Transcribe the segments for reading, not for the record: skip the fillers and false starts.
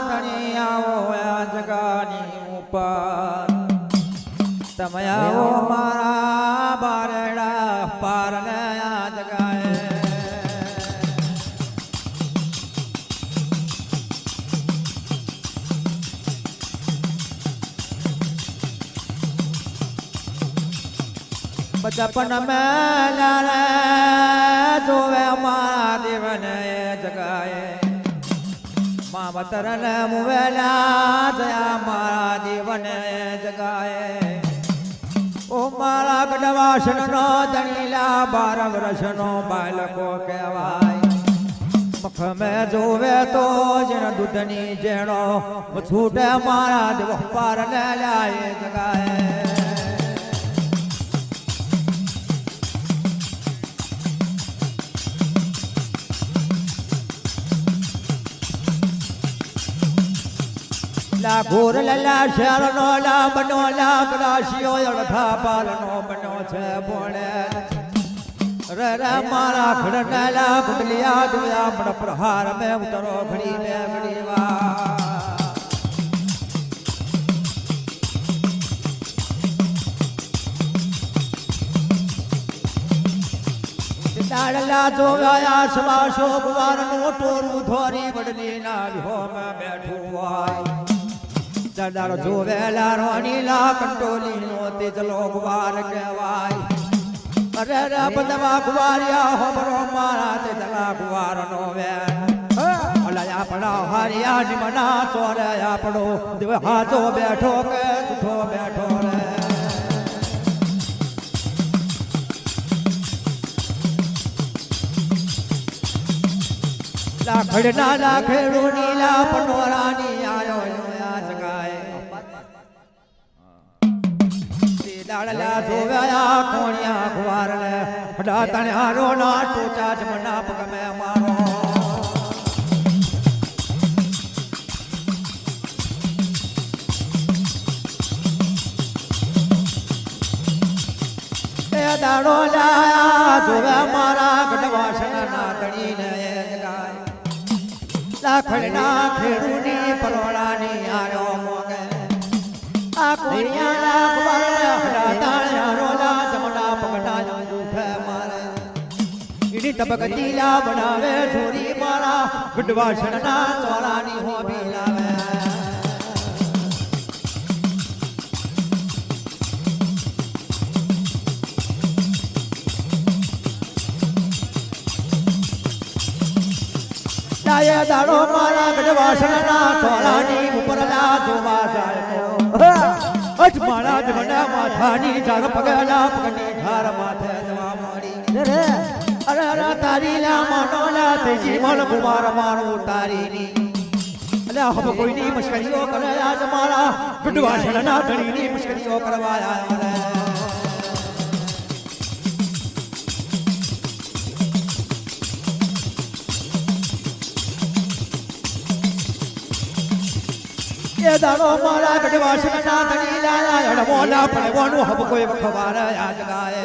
ધણી આવો આ જગાની ઉપર તમે આવો મારા બારડા પાર ને આ જગાએ बचपन में लारे जोवे मारा देवन जगाए माँ बतरन मुवेला जया मारा देवन जगाए ओ मारा गडवासन नो धनीला 12 વર્ષનો બાળકો કહેવાય મખ મેં જોવે તો જેන દૂધની જેણો છૂટે મારા દેવ પાર ને લાય જગાએ ला घोर लला शहर नो ला बनो ला ग्रासियो अड़धा पाल नो बनो छे बोले रे रे मारा खड़नेला कुंडलिया दुया बड़ प्रहार में उतरो घड़ी में घड़ी वा डाला जो आया सवासो गुवार नो टोरू धोरी बड़ली ना हो में बैठू आय दाड़ो जो वेला रोनीला कंटोली नो तेजलो गुवार कहवाय अरे रे बदवा गुवारिया हो बरो मारा तेजला गुवार नो वे अलाया पड़ा हारिया निमना चोरया पड़ो दिव हाथो बैठो के उठो बैठो रे ला खड़ना ला खेड़ू नीला पनोरानी आयो डाला जोया कोणिया गुवार ले बड़ा तन्हारो ना टोचा जमना पग में मारो ए दाड़ो लाया जोया मारा गडवासन ना धणी ने जगाए ला खड़ना खेड़ूनी परोड़ानी आयो मोगे आ कोणिया ला गुवार तबकतीला बनावे छोरी मारा गुडवासन ना चोरानी हो बिलावे लाये दाड़ो मारा गुडवासन ना चोरानी उपरला जोवा जाए तो अज मारा जमना माथानी जाग पगला पगनी घर माथे जवा मोड़ी अरे अरे तारी ला मनोला तेजी मन कुमार मारो तारी नी अरे हम कोई नहीं मस्करियो करे आज मारा गुडवासन ना धणी नी मस्करियो करवाया रे ये दाड़ो मारा गुडवासन ना धणी लाया अड़ मोला पड़े वोनु हम कोई खबर आज गाए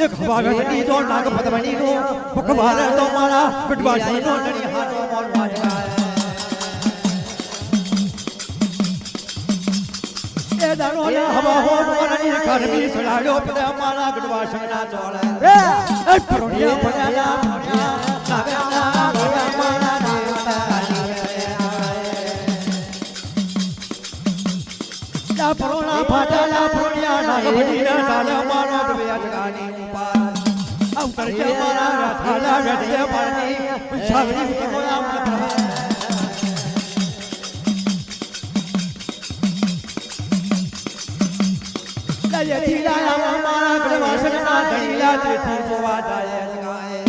एक खबागनी तो नाग पदमनी नो पकवार तो मारा गुडवासन नो धणी हाथों मोल वाजा ए दाड़ो ना हवा हो मारनी करमी सलाड़ो पद मारा गुडवासन ना चोले रे ए परोनिया पड़ला नागना मारा मारा ला परोना फाटला परोनिया नागनी ना साला मारा दुया जगानी उतर के मारा थाला रटिया पानी छावनी उतरोया ला ये थीला मारा गडवासन ना धनीला तेथी सोवा जाए जगाए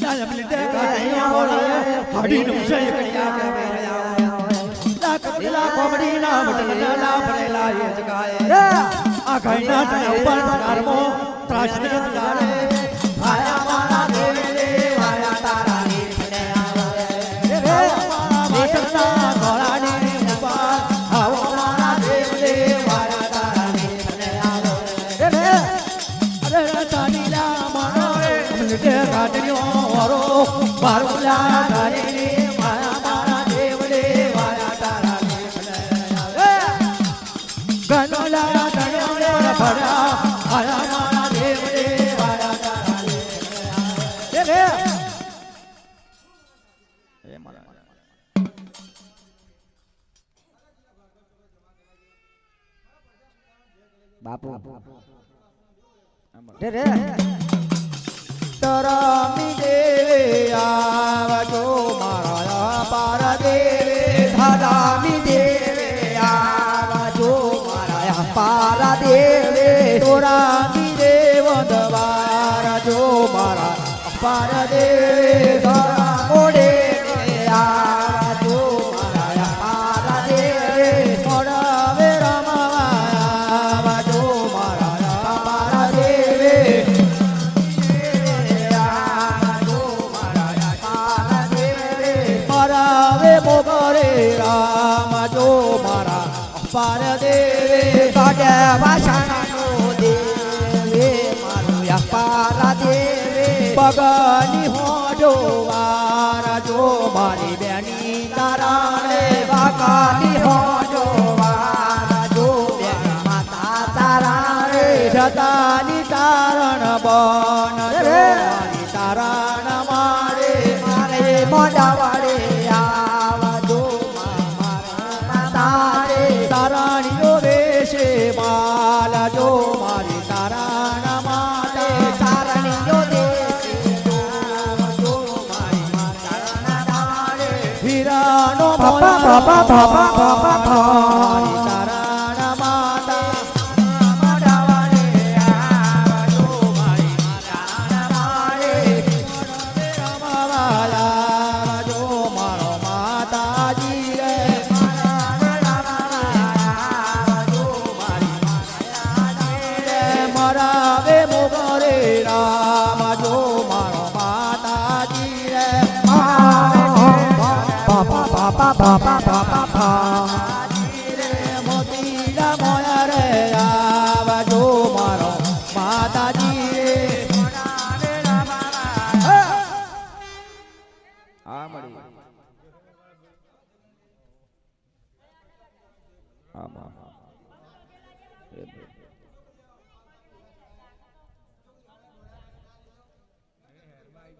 ला मिलते गाड़ियों बोला हाड़ी नमसे कड़िया के मेरा ला कपिला कोमड़ी ना बटला ला परेला ये जगाए आ घैना चले ऊपर नरमो त्रासनी जाने आया मारा देवे आया तारा नी खने आवे रे मारा घोड़ानी ऊपर आओ मारा देवे आया तारा नी खने आवे रे अरे तानीला मारा मिलते गाड़ियों औरो बारुला गाड़ी माया मारा देव બાપુ રે રે તરામી દેવે આવજો મારા પાર દેવે ધરામી દેવે આવજો મારા પારા દેવે તોરામી દેવ દવાર જો મારા પાર દેવે ધરા મોડે આવજો મારા પારા દેવે મોડાવે રમવા જો મારા પાર દેવે મરાવે મોગરે રામ જો મારા પાર દેવે કાડે વાસણનો દેવે મારા પારા દેવે પગની હોજો વાર જો મારી બેની તારાણે વાકાની હોજો વાજો માતા તારા રે જતાની તારણ બન જો મારી તારણ મારે મારે મોડા વાડે આવજો મારા તારે તારાણીઓ વેશે માલ જો મારી તારણ માટે તારણીઓ દેશે આવજો મારી માતા તારે વીરાનો બાપા, બાપા, બાપા, બાપા, બાપા. મારી તારણ માતા મોડા વાડે આવજો મારી માતા તારે રમવાયા જો મારો માતાજી રે મરાવે મોગરે રામ જો મારો માતાજી રે મોતીલા મોયા રે આવજો મારો માતાજી રે હા મળી હા હા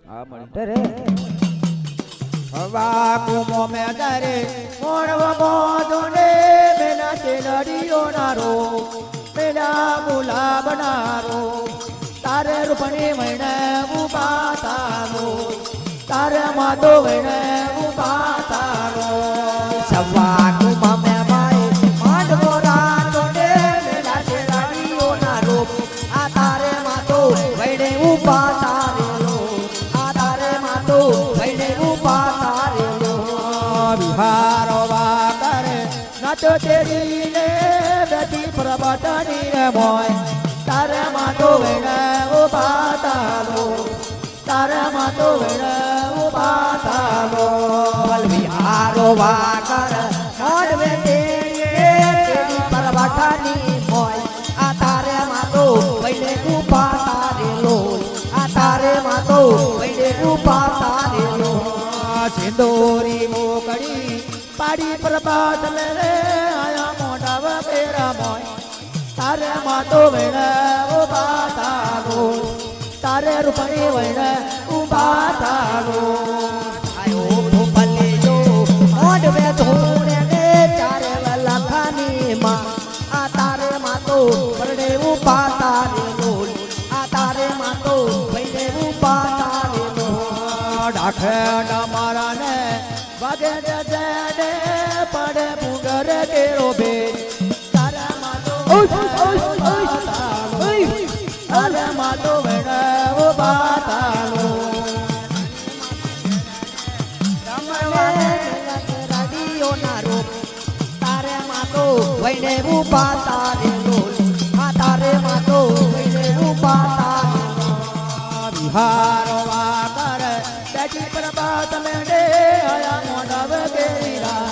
હા મળી હવા કુમો મે દરે મોણવ મોદુને મેલા તેલડીઓ નારો મેલા ગુલાબ નારો તારે રૂપણી વૈણે ઉભા તારો તારે માતો વૈણે ઉભા તારો સવા કુમમે માય માંડવો રાતોડે મેલા શેરાડીઓ ના રૂપ આ તારે માતો વૈડે ઉભા તારેલો આ તારે માતો વૈડે ઉભા તારેલો વિહારો વા કરે નાચો તેરી ને બેટી પ્રબટની રે મોય તારે માતો વૈણે ઉભા તારો તારે માતો વૈણે ઉભા તારો વિહારો વાકર મોડવે તેરી પરવાઠાની મોય આ તારે માતો વૈડે ઉભા તારેલો આ તારે માતો વૈડે ઉભા તારેલો સિંદોરી મોકડી પાડી પ્રભાત લે આયા મોઢા વપેરા મોય તારે માતો વૈણે ઉભા તારો તારે રૂપણી વૈણે ઉભા તારો આયો ભલે જો મોડવે ધોણે ને ચારે લખાની માં આ તારે માતો પરડે ઉભા તારેલો આ તારે માતો વૈડે ઉભા તારેલો ડાખે મારા ને વાગે જડે પડે પુગર કેરો બે તારે માતો તારે માતો વૈણે ઉભા તારો રાડીઓ ના રૂપ તારે માતો વૈડે ઉભા તારેલો આ તારે માતો વૈડે ઉભા તારેલો વિહારો વા કરે બેટી પ્રભાત લેડે આયા મોઢા વગેરા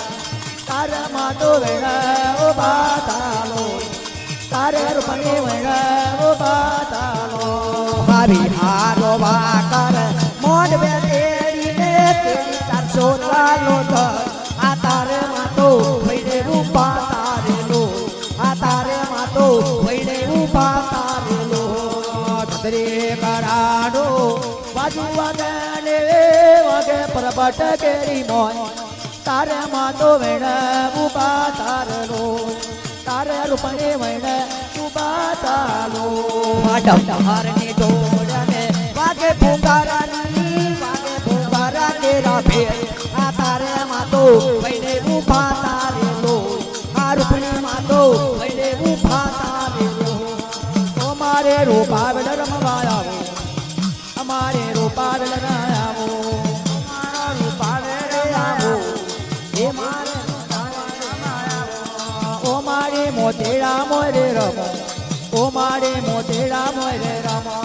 તારે માતો વૈણે ઉભા તારો તારે રૂપણી વૈણે ઉભા તારો મારી હારો વાકર મોડવે તેડીને તેડી 400 લાલો ધર આ તારે માતો વૈડે ઉભા તારેલો આ તારે માતો વૈડે ઉભા તારેલો ધરે કરાડો બાજુ વાગે ને વાગે પ્રબટ કેરી મોય તારે માતો વૈણે ઉભા તારલો તારે રૂપણી વૈણે ઉભા ડમહારની જોડ મે વાગે ભૂંગારા તેરા ભેર આ તારે માતો વૈને ઉભા તારે લો આ રૂપણી માતો વૈને ઉભા તારે લો અમારે રૂપા વેલ રમવા આવો અમારે રૂપા વેલ આવો મારો રૂપા વેર આવો એ મારે ઓ મારે મોતેડા મોરે રમો ઓ મારે મોતેડા મોરે રમો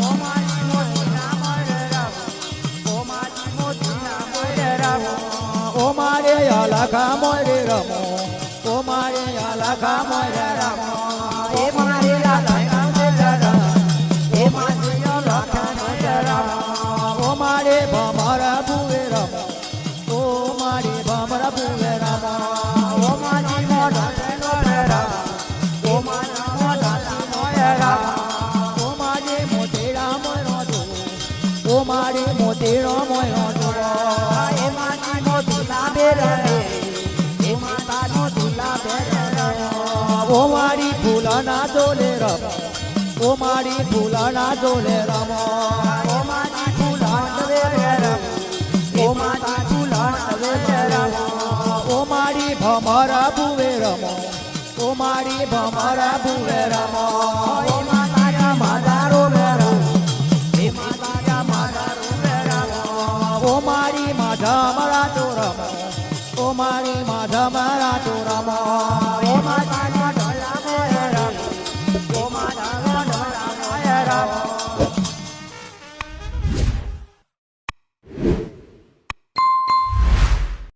ઓ મારી મોતીના મોરે રમો ઓ મારી મોતીના મોરે રમો ઓ મારે અલગા મોરે રમો ઓ મારે અલગા મોરે રમો એ મારે લાલા મોરે રમો એ મારે લાલા મોરે રમો ઓ મારે ભમરા ભૂવે રમો ઓ મારે ભમરા ભૂવે રમો ઓ મારી મોઢા મોરે રમો ઓ મારા મોઢા મોરે રમો ઓ મારે મોતેડા મોરો દો ઓ મારે મોતેડો મોરો દો એ મારી મોતીના બેરે એ માતાનો દુલા બેરે ઓ મારી ફૂલાના જોલે રમો ઓ મારી ફૂલાના જોલે રમો ઓ મારી ફૂલાણ બેરે રમો ઓ મારી ફૂલાણ બેરે રમો ઓ મારી ભમરા ભૂવે રમો ઓ મારી ભમરા ભૂવે રમો ઓ